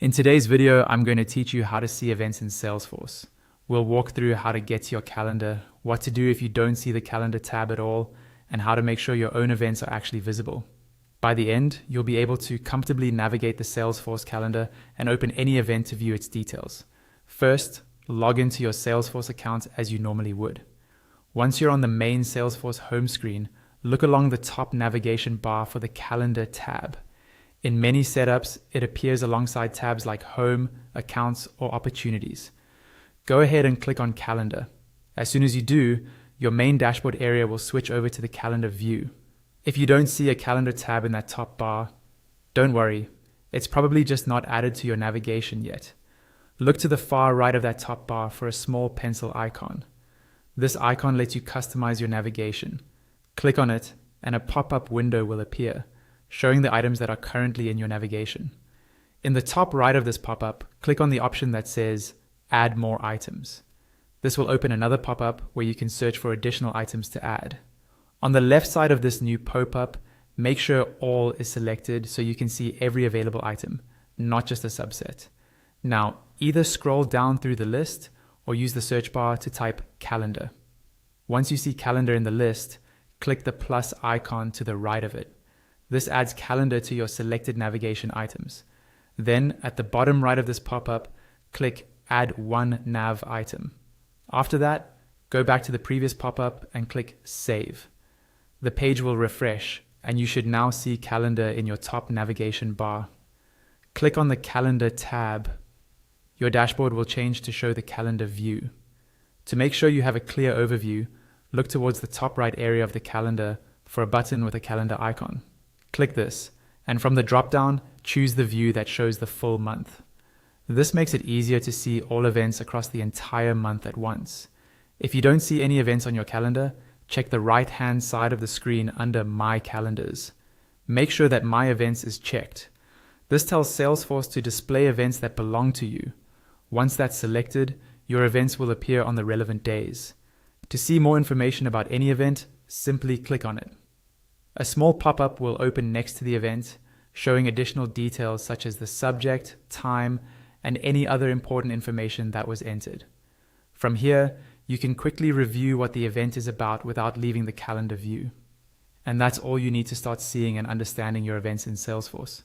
In today's video, I'm going to teach you how to see events in Salesforce. We'll walk through how to get to your calendar, what to do if you don't see the calendar tab at all, and how to make sure your own events are actually visible. By the end, you'll be able to comfortably navigate the Salesforce calendar and open any event to view its details. First, log into your Salesforce account as you normally would. Once you're on the main Salesforce home screen, look along the top navigation bar for the calendar tab. In many setups, it appears alongside tabs like Home, Accounts, or Opportunities. Go ahead and click on Calendar. As soon as you do, your main dashboard area will switch over to the calendar view. If you don't see a calendar tab in that top bar, don't worry, it's probably just not added to your navigation yet. Look to the far right of that top bar for a small pencil icon. This icon lets you customize your navigation. Click on it, and a pop-up window will appear, showing the items that are currently in your navigation. In the top right of this pop-up, click on the option that says Add More Items. This will open another pop-up where you can search for additional items to add. On the left side of this new pop-up, make sure All is selected so you can see every available item, not just a subset. Now, either scroll down through the list or use the search bar to type Calendar. Once you see Calendar in the list, click the plus icon to the right of it. This adds calendar to your selected navigation items. Then, at the bottom right of this pop-up, click Add One Nav Item. After that, go back to the previous pop-up and click Save. The page will refresh, and you should now see calendar in your top navigation bar. Click on the Calendar tab. Your dashboard will change to show the calendar view. To make sure you have a clear overview, look towards the top right area of the calendar for a button with a calendar icon. Click this, and from the drop-down, choose the view that shows the full month. This makes it easier to see all events across the entire month at once. If you don't see any events on your calendar, check the right-hand side of the screen under My Calendars. Make sure that My Events is checked. This tells Salesforce to display events that belong to you. Once that's selected, your events will appear on the relevant days. To see more information about any event, simply click on it. A small pop-up will open next to the event, showing additional details such as the subject, time, and any other important information that was entered. From here, you can quickly review what the event is about without leaving the calendar view. And that's all you need to start seeing and understanding your events in Salesforce.